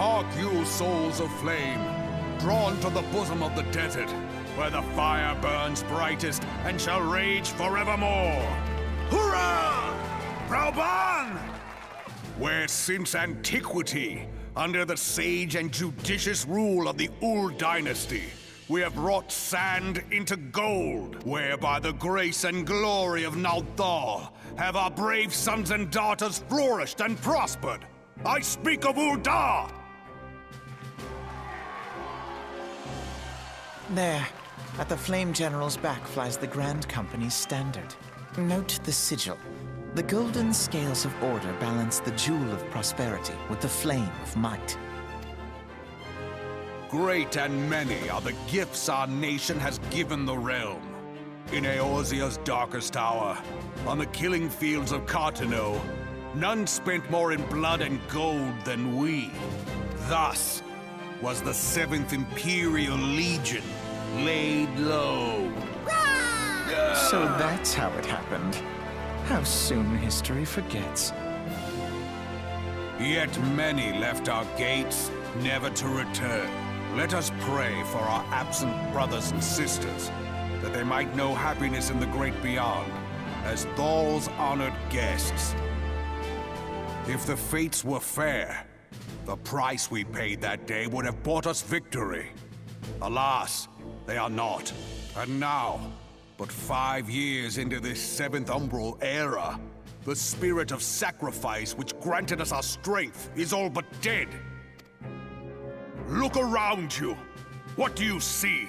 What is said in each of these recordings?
Hark you, souls of flame, drawn to the bosom of the desert, where the fire burns brightest and shall rage forevermore. Hurrah! Brauban! Where since antiquity, under the sage and judicious rule of the Ul dynasty, we have wrought sand into gold, where by the grace and glory of Nalthal have our brave sons and daughters flourished and prospered. I speak of Ul'dah! There, at the Flame General's back flies the Grand Company's standard. Note the sigil. The golden scales of order balance the jewel of prosperity with the flame of might. Great and many are the gifts our nation has given the realm. In Eorzean's darkest hour, on the killing fields of Cartano, none spent more in blood and gold than we. Thus was the 7th Imperial Legion laid low. So that's how it happened. How soon history forgets. Yet many left our gates, never to return. Let us pray for our absent brothers and sisters, that they might know happiness in the great beyond, as Thal's honored guests. If the fates were fair, the price we paid that day would have bought us victory. Alas, they are not. And now, but 5 years into this 7th Umbral era, the spirit of sacrifice which granted us our strength is all but dead. Look around you. What do you see?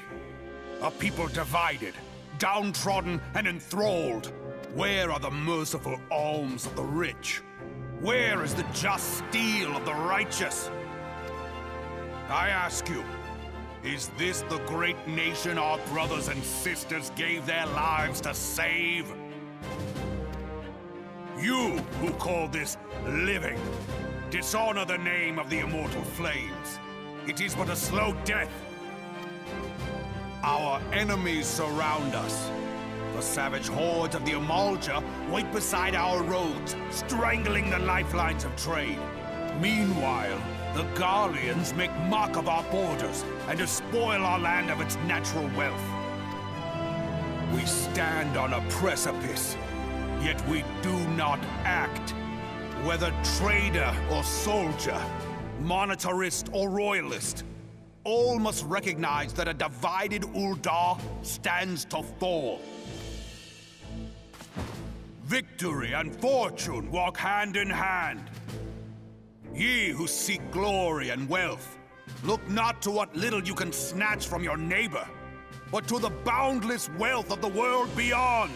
A people divided, downtrodden and enthralled. Where are the merciful alms of the rich? Where is the just steel of the righteous? I ask you, is this the great nation our brothers and sisters gave their lives to save? You who call this living, dishonor the name of the immortal flames. It is but a slow death. Our enemies surround us. The savage hordes of the Amalja wait beside our roads, strangling the lifelines of trade. Meanwhile, the Garleans make mock of our borders and despoil our land of its natural wealth. We stand on a precipice, yet we do not act. Whether trader or soldier, monetarist or royalist, all must recognize that a divided Ul'dah stands to fall. Victory and fortune walk hand in hand. Ye who seek glory and wealth, look not to what little you can snatch from your neighbor, but to the boundless wealth of the world beyond.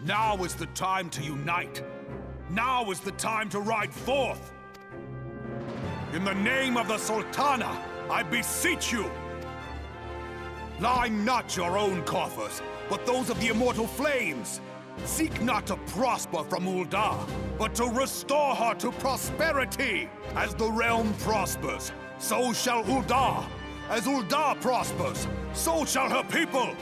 Now is the time to unite. Now is the time to ride forth. In the name of the Sultana, I beseech you, line not your own coffers, but those of the immortal flames. Seek not to prosper from Ul'dah, but to restore her to prosperity. As the realm prospers, so shall Ul'dah. As Ul'dah prospers, so shall her people.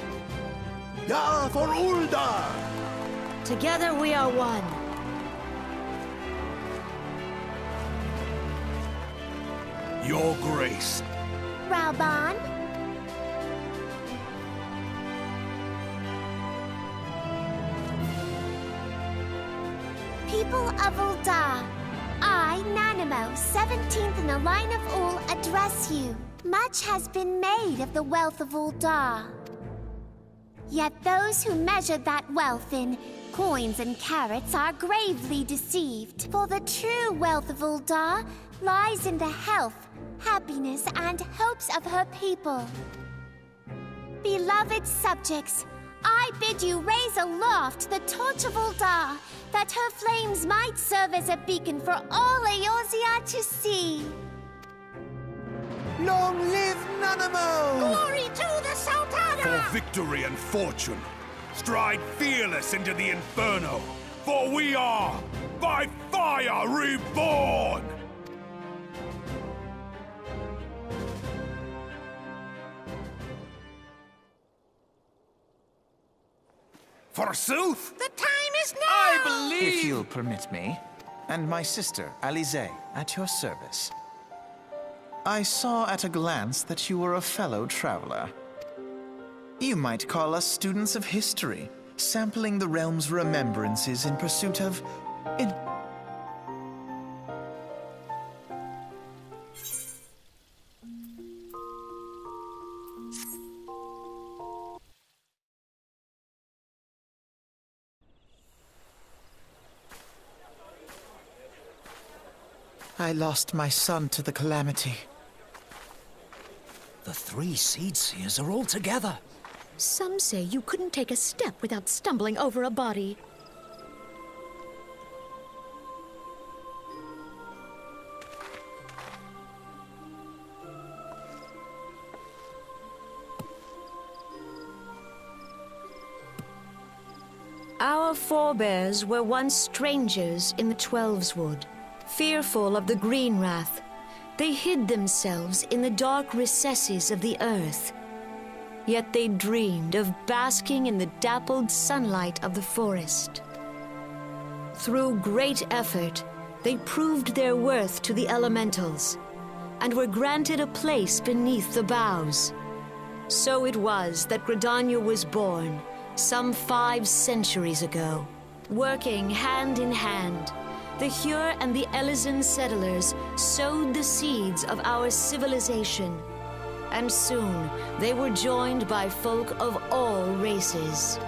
Ya for Ul'dah! Together we are one. Your Grace. Brauban? People of Ul'dah, I, Nanimo, 17th in the line of Ul, address you. Much has been made of the wealth of Ul'dah. Yet those who measure that wealth in coins and carats are gravely deceived. For the true wealth of Ul'dah lies in the health, happiness, and hopes of her people. Beloved subjects, I bid you raise aloft the torch of Ul'dah, that her flames might serve as a beacon for all Eorzean to see. Long live Nanamo! Glory to the Sultana! For victory and fortune, stride fearless into the inferno, for we are, by fire, reborn! Forsooth! The time is now! I believe... If you'll permit me, and my sister, Alize, at your service. I saw at a glance that you were a fellow traveler. You might call us students of history, sampling the realm's remembrances in pursuit of... I lost my son to the calamity. The 3 Seed Seers are all together. Some say you couldn't take a step without stumbling over a body. Our forebears were once strangers in the Twelveswood, fearful of the Green Wrath. They hid themselves in the dark recesses of the earth. Yet they dreamed of basking in the dappled sunlight of the forest. Through great effort, they proved their worth to the elementals, and were granted a place beneath the boughs. So it was that Gridania was born, some 5 centuries ago. Working hand in hand, the Hyur and the Eorzean settlers sowed the seeds of our civilization, and soon they were joined by folk of all races.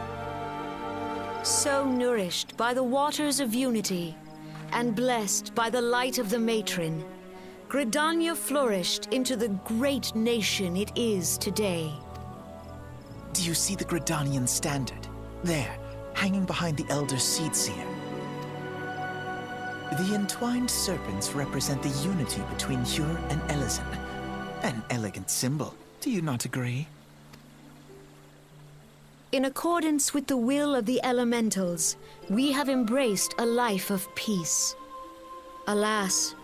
So nourished by the waters of unity, and blessed by the light of the matron, Gridania flourished into the great nation it is today. Do you see the Gridanian standard? There, hanging behind the Elder Seed Seer. The entwined serpents represent the unity between Hyur and Eorzean. An elegant symbol, do you not agree? In accordance with the will of the elementals, we have embraced a life of peace. Alas,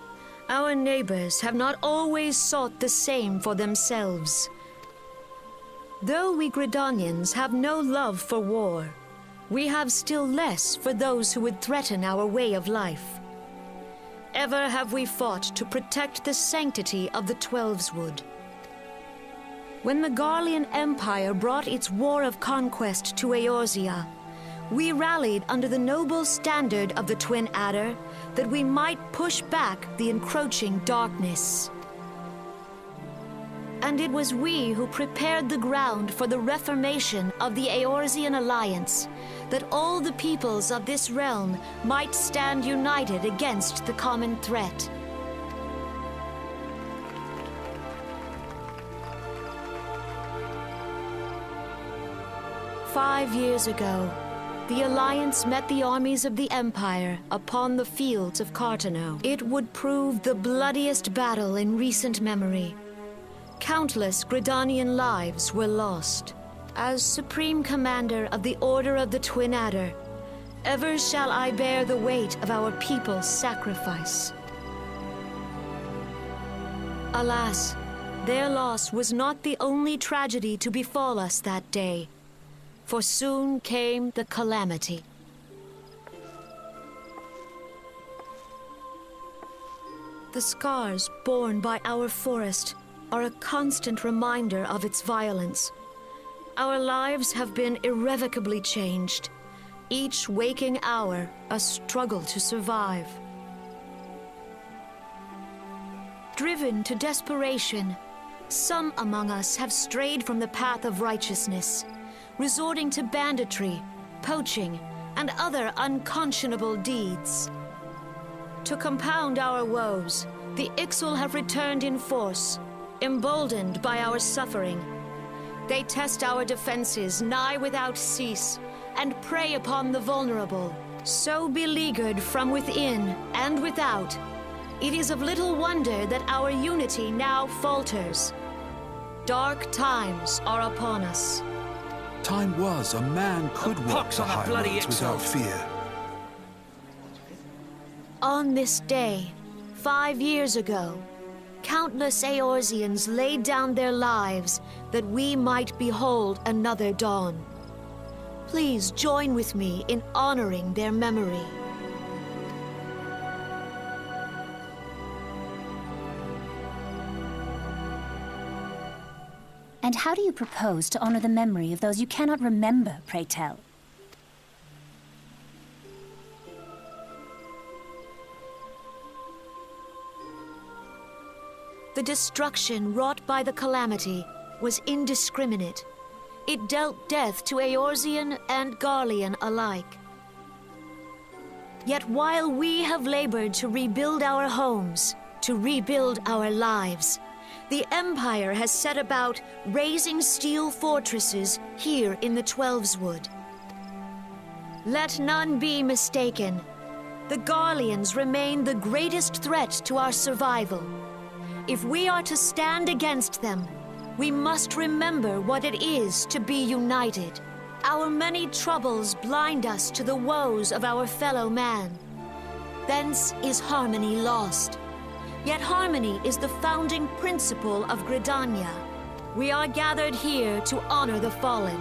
our neighbors have not always sought the same for themselves. Though we Gridanians have no love for war, we have still less for those who would threaten our way of life. Ever have we fought to protect the sanctity of the Twelveswood. When the Garlean Empire brought its war of conquest to Eorzea, we rallied under the noble standard of the Twin Adder that we might push back the encroaching darkness. And it was we who prepared the ground for the reformation of the Eorzean Alliance, that all the peoples of this realm might stand united against the common threat. "5 years ago, the Alliance met the armies of the Empire upon the fields of Cartano. It would prove the bloodiest battle in recent memory. Countless Gridanian lives were lost. As Supreme Commander of the Order of the Twin Adder, ever shall I bear the weight of our people's sacrifice. Alas, their loss was not the only tragedy to befall us that day, for soon came the calamity. The scars borne by our forest are a constant reminder of its violence. Our lives have been irrevocably changed, each waking hour a struggle to survive. Driven to desperation, some among us have strayed from the path of righteousness, resorting to banditry, poaching, and other unconscionable deeds. To compound our woes, the Ixal have returned in force, emboldened by our suffering. They test our defenses nigh without cease, and prey upon the vulnerable. So beleaguered from within and without, it is of little wonder that our unity now falters. Dark times are upon us. Time was a man could walk the highroads without fear. On this day, 5 years ago, countless Eorzeans laid down their lives that we might behold another dawn. Please join with me in honoring their memory. And how do you propose to honor the memory of those you cannot remember, pray tell? The destruction wrought by the calamity was indiscriminate. It dealt death to Eorzean and Garlean alike. Yet while we have labored to rebuild our homes, to rebuild our lives, the Empire has set about raising steel fortresses here in the Twelveswood. Let none be mistaken. The Garleans remain the greatest threat to our survival. If we are to stand against them, we must remember what it is to be united. Our many troubles blind us to the woes of our fellow man. Thence is harmony lost. Yet harmony is the founding principle of Gridania. We are gathered here to honor the fallen.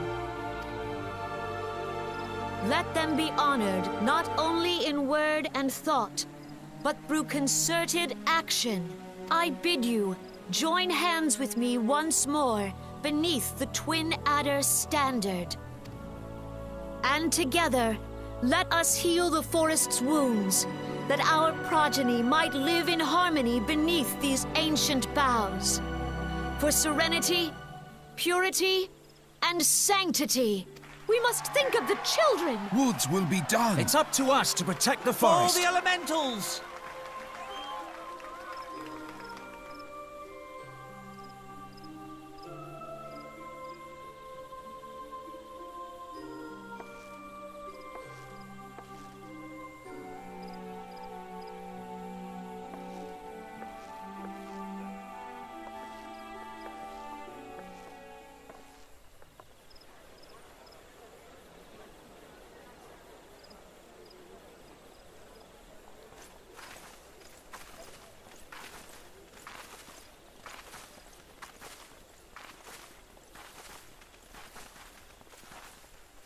Let them be honored not only in word and thought, but through concerted action. I bid you, join hands with me once more beneath the Twin Adder's standard. And together, let us heal the forest's wounds, that our progeny might live in harmony beneath these ancient boughs. For serenity, purity, and sanctity, we must think of the children. Woods will be done. It's up to us to protect the All forest. the elementals!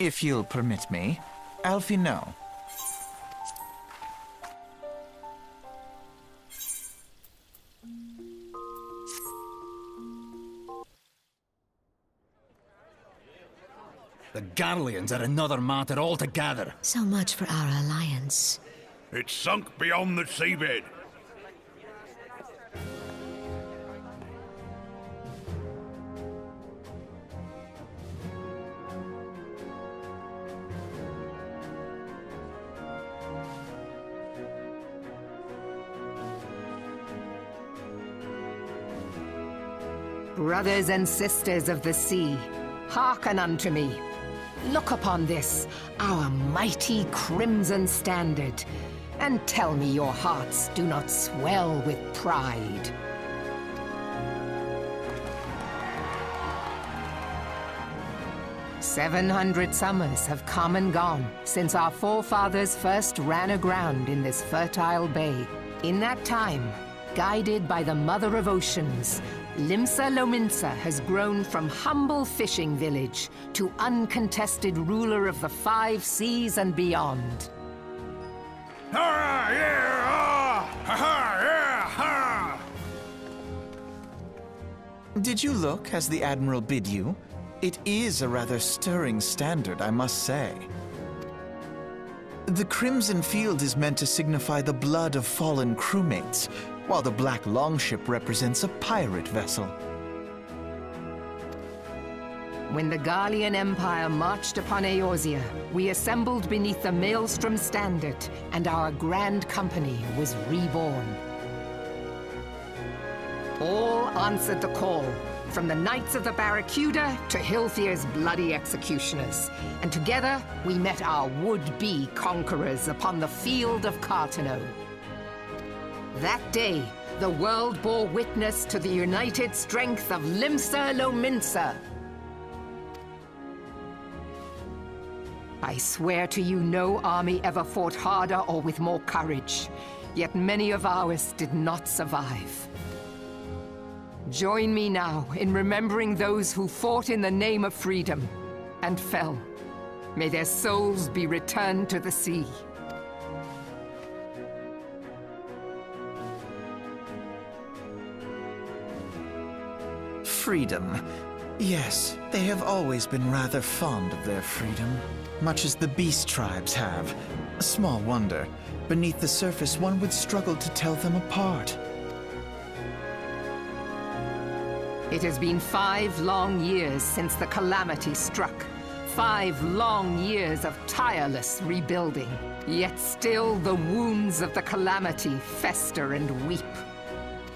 If you'll permit me, Alfie, no. The Garleans are another matter altogether. So much for our alliance. It's sunk beyond the seabed. Brothers and sisters of the sea, hearken unto me. Look upon this, our mighty crimson standard, and tell me your hearts do not swell with pride. "700 summers have come and gone since our forefathers first ran aground in this fertile bay. In that time, guided by the Mother of Oceans, Limsa Lominsa has grown from humble fishing village to uncontested ruler of the 5 seas and beyond. Ha yeah, ha yeah, ha! Did you look as the Admiral bid you? It is a rather stirring standard, I must say. The crimson field is meant to signify the blood of fallen crewmates, while the black longship represents a pirate vessel. When the Garlean Empire marched upon Eorzea, we assembled beneath the Maelstrom standard, and our grand company was reborn. All answered the call, from the Knights of the Barracuda to Hilthier's bloody executioners, and together we met our would-be conquerors upon the field of Cartano. That day, the world bore witness to the united strength of Limsa Lominsa. I swear to you no army ever fought harder or with more courage, yet many of ours did not survive. Join me now in remembering those who fought in the name of freedom and fell. May their souls be returned to the sea. Freedom. Yes, they have always been rather fond of their freedom, much as the beast tribes have. Small wonder. Beneath the surface, one would struggle to tell them apart. It has been 5 long years since the calamity struck. 5 long years of tireless rebuilding. Yet still the wounds of the calamity fester and weep.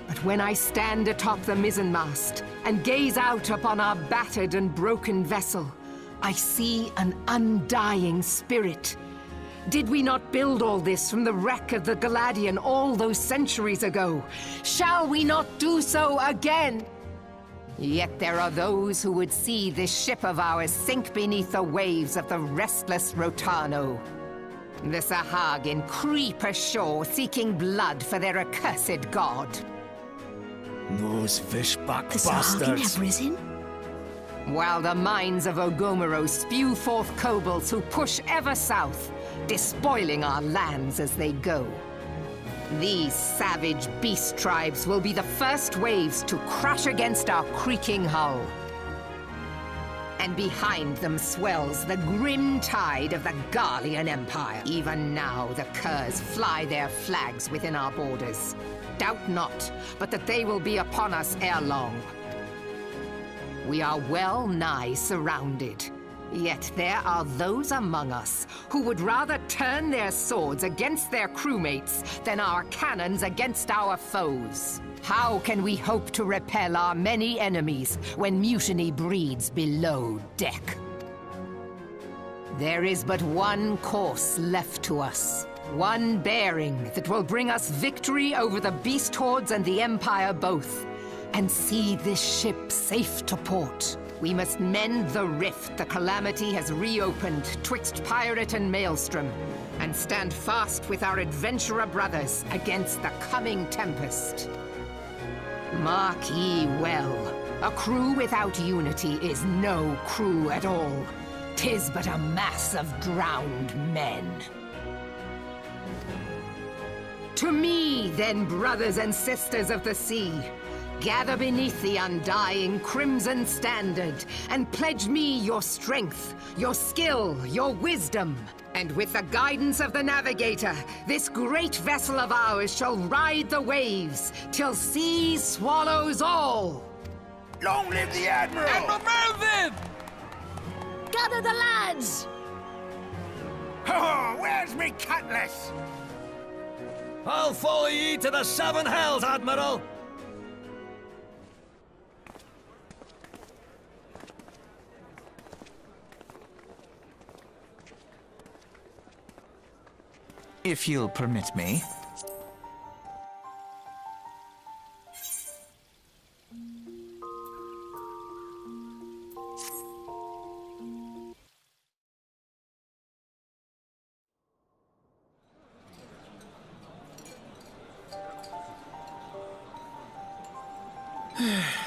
But when I stand atop the mizzenmast and gaze out upon our battered and broken vessel, I see an undying spirit. Did we not build all this from the wreck of the Galadian all those centuries ago? Shall we not do so again? Yet there are those who would see this ship of ours sink beneath the waves of the restless Rotano. The Sahagin creep ashore seeking blood for their accursed god. Those fishback The bastards! Sahagin have risen? While the mines of Ogomero spew forth kobolds who push ever south, despoiling our lands as they go. These savage beast tribes will be the first waves to crash against our creaking hull. And behind them swells the grim tide of the Garlean Empire. Even now the Curs fly their flags within our borders. Doubt not, but that they will be upon us ere long. We are well nigh surrounded. Yet there are those among us who would rather turn their swords against their crewmates than our cannons against our foes. How can we hope to repel our many enemies when mutiny breeds below deck? There is but one course left to us. One bearing that will bring us victory over the beast hordes and the Empire both, and see this ship safe to port. We must mend the rift the calamity has reopened twixt pirate and maelstrom, and stand fast with our adventurer brothers against the coming tempest. Mark ye well, a crew without unity is no crew at all. 'Tis but a mass of drowned men. To me, then, brothers and sisters of the sea, gather beneath the undying crimson standard, and pledge me your strength, your skill, your wisdom. And with the guidance of the navigator, this great vessel of ours shall ride the waves, till sea swallows all! Long live the Admiral! Admiral Melvin! Gather the lads! Oh, where's me cutlass? I'll follow ye to the 7 hells, Admiral! If you'll permit me.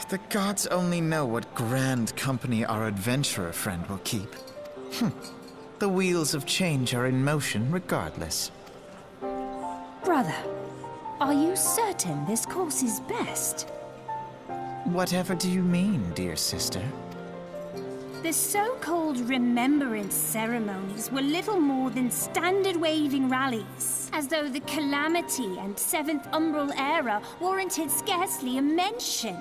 The gods only know what grand company our adventurer friend will keep. The wheels of change are in motion regardless. Brother, are you certain this course is best? Whatever do you mean, dear sister? The so-called remembrance ceremonies were little more than standard waving rallies, as though the Calamity and 7th Umbral era warranted scarcely a mention.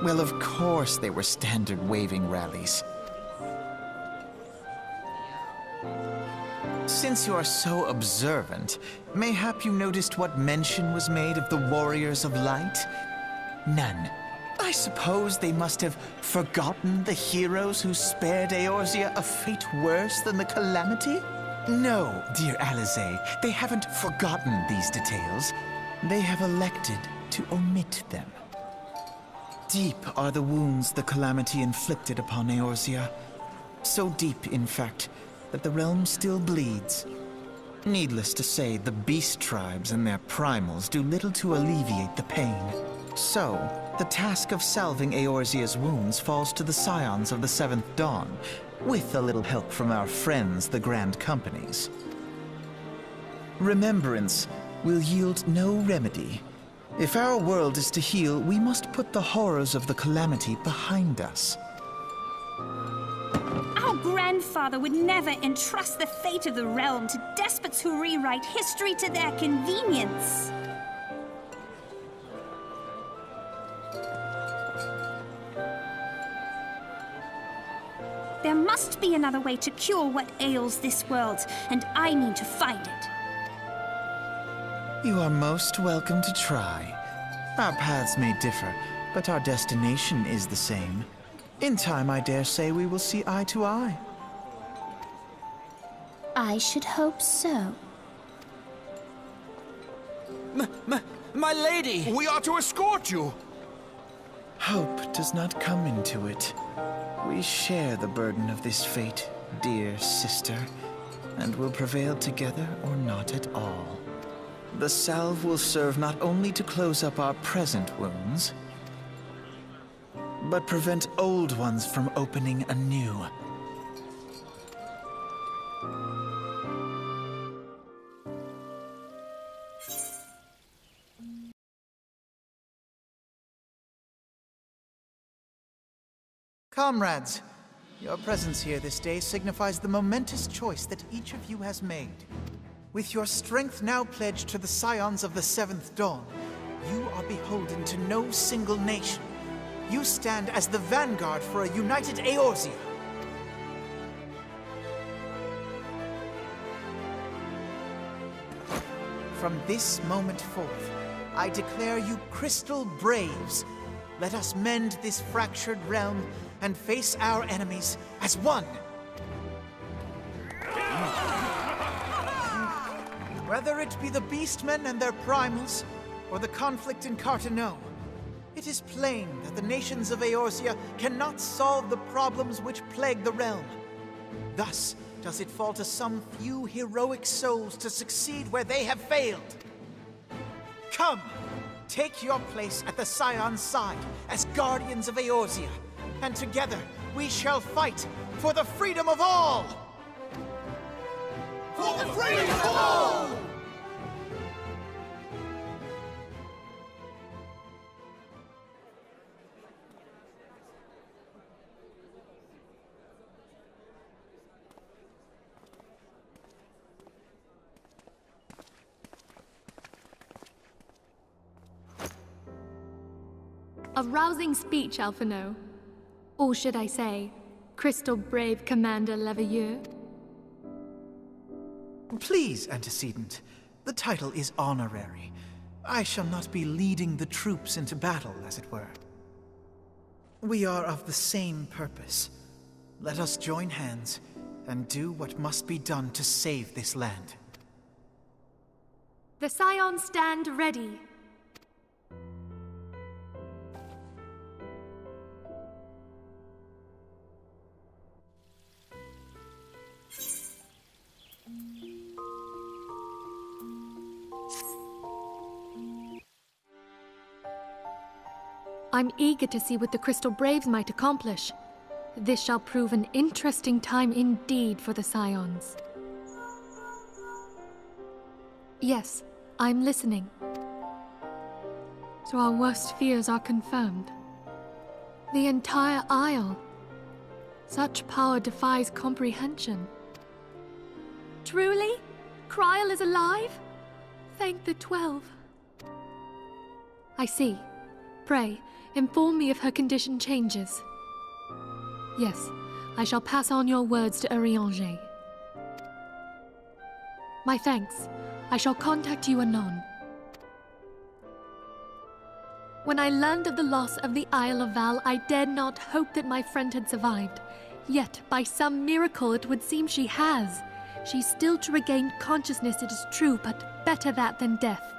Well, of course they were standard waving rallies. Since you are so observant, mayhap you noticed what mention was made of the Warriors of Light? None. I suppose they must have forgotten the heroes who spared Eorzea a fate worse than the Calamity? No, dear Alize, they haven't forgotten these details. They have elected to omit them. Deep are the wounds the Calamity inflicted upon Eorzea. So deep, in fact, that the realm still bleeds. Needless to say, the beast tribes and their primals do little to alleviate the pain. So, the task of salving Eorzea's wounds falls to the scions of the 7th Dawn, with a little help from our friends, the Grand Companies. Remembrance will yield no remedy. If our world is to heal, we must put the horrors of the calamity behind us. Our grandfather would never entrust the fate of the realm to despots who rewrite history to their convenience. There must be another way to cure what ails this world, and I mean to find it. You are most welcome to try. Our paths may differ, but our destination is the same. In time, I dare say we will see eye to eye. I should hope so. My lady! We are to escort you! Hope does not come into it. We share the burden of this fate, dear sister, and will prevail together or not at all. The salve will serve not only to close up our present wounds, but prevent old ones from opening anew. Comrades, your presence here this day signifies the momentous choice that each of you has made. With your strength now pledged to the scions of the Seventh Dawn, you are beholden to no single nation. You stand as the vanguard for a united Eorzean. From this moment forth, I declare you Crystal Braves. Let us mend this fractured realm and face our enemies as one. Whether it be the Beastmen and their primals, or the conflict in Carteneau, it is plain that the nations of Eorzea cannot solve the problems which plague the realm. Thus does it fall to some few heroic souls to succeed where they have failed. Come, take your place at the Scion's side as guardians of Eorzea, and together we shall fight for the freedom of all! For the freedom of all! A rousing speech, Alphino. Or should I say, Crystal Brave Commander Leveilleur? Please, Antecedent. The title is honorary. I shall not be leading the troops into battle, as it were. We are of the same purpose. Let us join hands and do what must be done to save this land. The Scions stand ready. I'm eager to see what the Crystal Braves might accomplish. This shall prove an interesting time indeed for the Scions. Yes, I'm listening. So our worst fears are confirmed. The entire Isle. Such power defies comprehension. Truly? Kryl is alive? Thank the 12. I see. Pray, inform me if her condition changes. Yes, I shall pass on your words to Eorzean. My thanks. I shall contact you anon. When I learned of the loss of the Isle of Val, I dared not hope that my friend had survived. Yet, by some miracle, it would seem she has. She's still to regain consciousness, it is true, but better that than death.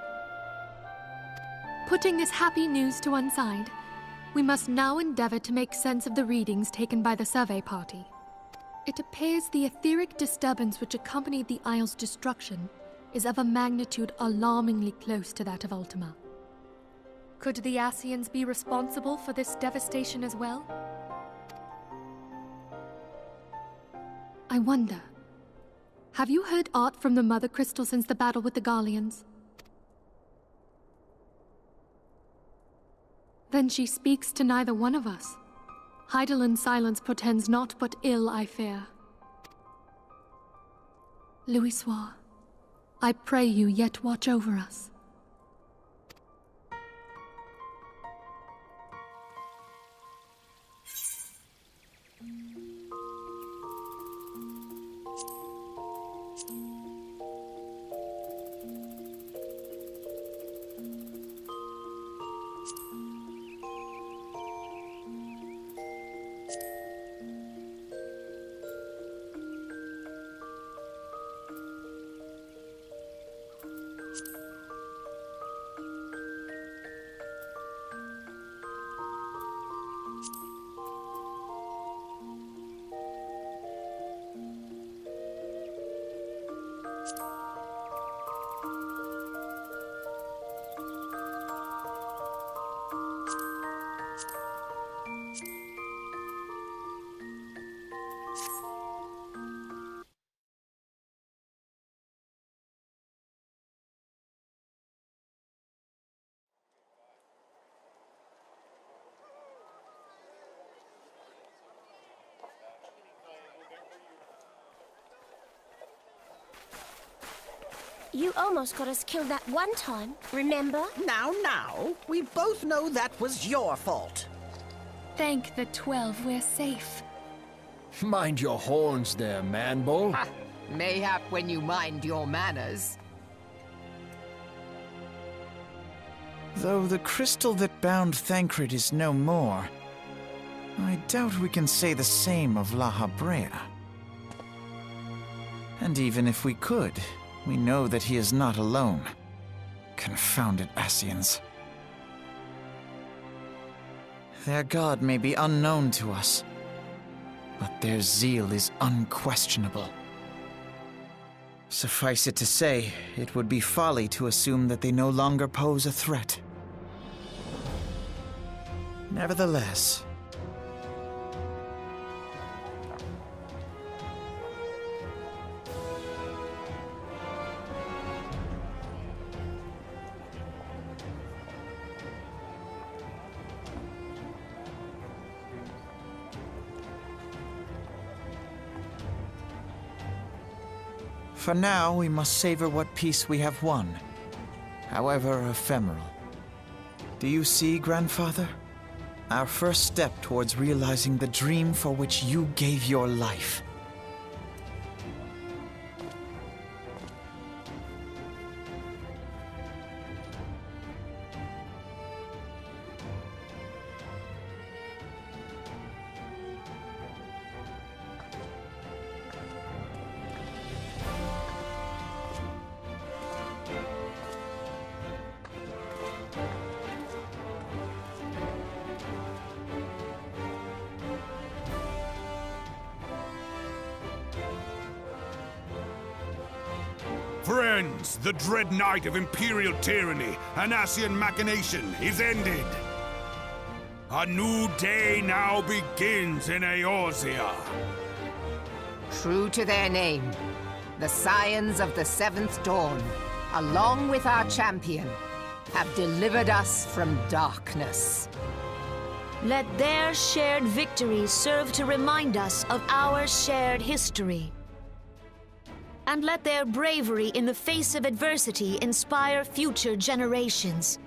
Putting this happy news to one side, we must now endeavor to make sense of the readings taken by the survey party. It appears the etheric disturbance which accompanied the Isle's destruction is of a magnitude alarmingly close to that of Ultima. Could the Ascians be responsible for this devastation as well? I wonder, have you heard aught from the Mother Crystal since the battle with the Garleans? Then she speaks to neither one of us. Hydaelyn's silence portends naught but ill, I fear. Louisoix, I pray you yet watch over us. You almost got us killed that one time, remember? Now, we both know that was your fault. Thank the 12 we're safe. Mind your horns there, man-bull. Mayhap when you mind your manners. Though the crystal that bound Thancred is no more, I doubt we can say the same of La Habrea. And even if we could, we know that he is not alone. Confounded Ascians. Their god may be unknown to us, but their zeal is unquestionable. Suffice it to say, it would be folly to assume that they no longer pose a threat. Nevertheless, for now, we must savor what peace we have won, however ephemeral. Do you see, Grandfather? Our first step towards realizing the dream for which you gave your life. Friends, the dread night of Imperial tyranny and Ascian machination is ended. A new day now begins in Eorzea. True to their name, the Scions of the Seventh Dawn, along with our champion, have delivered us from darkness. Let their shared victory serve to remind us of our shared history. And let their bravery in the face of adversity inspire future generations.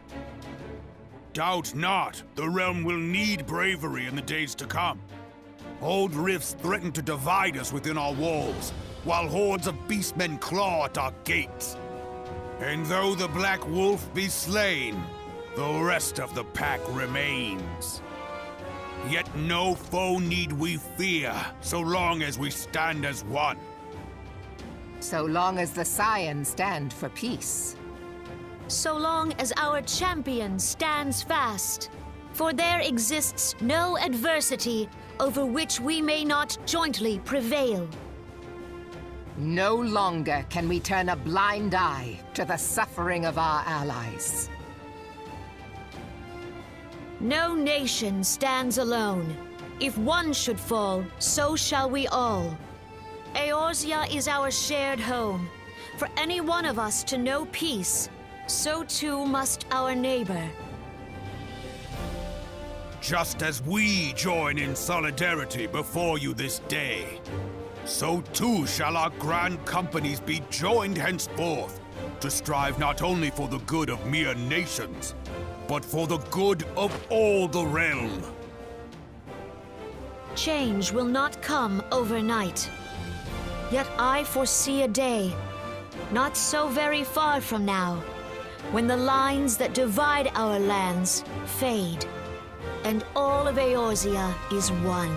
Doubt not, the realm will need bravery in the days to come. Old rifts threaten to divide us within our walls, while hordes of beastmen claw at our gates. And though the Black Wolf be slain, the rest of the pack remains. Yet no foe need we fear, so long as we stand as one. So long as the Scions stand for peace. So long as our champion stands fast. For there exists no adversity over which we may not jointly prevail. No longer can we turn a blind eye to the suffering of our allies. No nation stands alone. If one should fall, so shall we all. Eorzea is our shared home. For any one of us to know peace, so too must our neighbor. Just as we join in solidarity before you this day, so too shall our grand companies be joined henceforth to strive not only for the good of mere nations, but for the good of all the realm. Change will not come overnight. Yet I foresee a day, not so very far from now, when the lines that divide our lands fade, and all of Eorzea is one.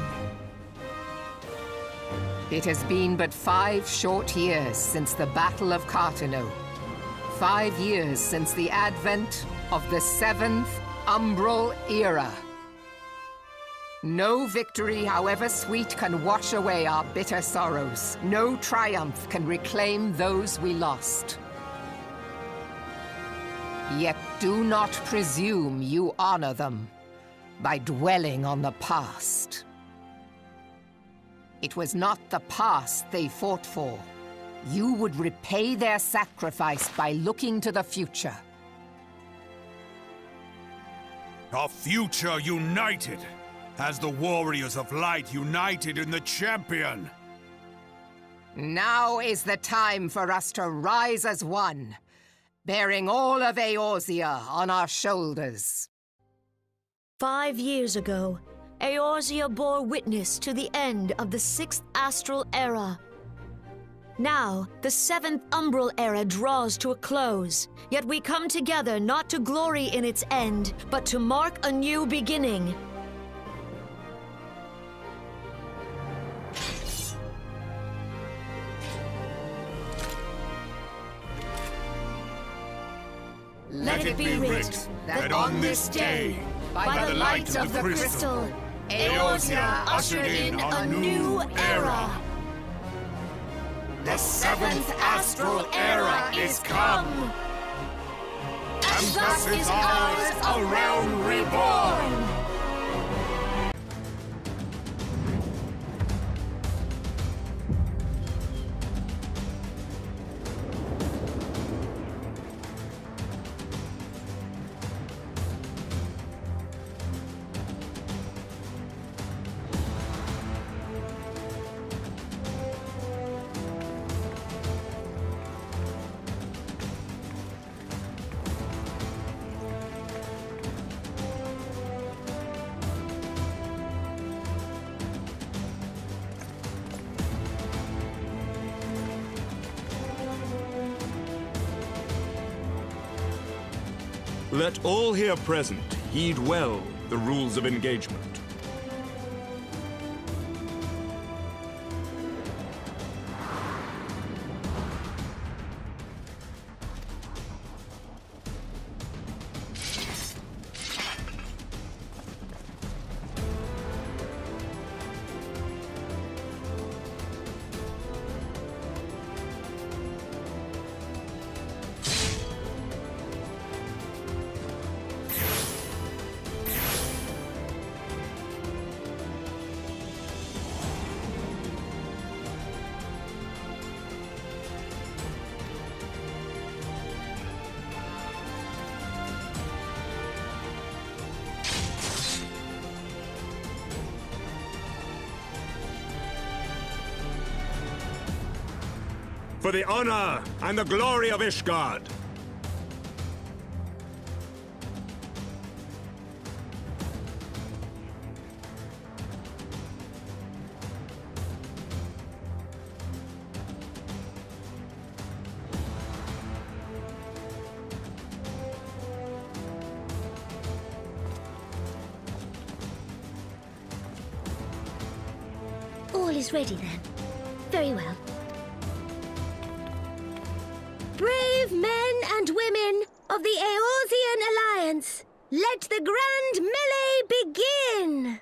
It has been but 5 short years since the Battle of Cartano. 5 years since the advent of the 7th Umbral Era. No victory, however sweet, can wash away our bitter sorrows. No triumph can reclaim those we lost. Yet do not presume you honor them by dwelling on the past. It was not the past they fought for. You would repay their sacrifice by looking to the future. A future united, as the warriors of light united in the champion. Now is the time for us to rise as one, bearing all of Eorzea on our shoulders. 5 years ago, Eorzea bore witness to the end of the 6th Astral Era. Now, the 7th Umbral Era draws to a close, yet we come together not to glory in its end, but to mark a new beginning. Let it be writ that on this day, by the light of the crystal, Eorzea ushered in a new era. The 7th Astral Era is come, and thus is ours a realm reborn. Let all here present heed well the rules of engagement. For the honor and the glory of Ishgard. All is ready then. Very well. Brave men and women of the Eorzean Alliance, let the grand melee begin!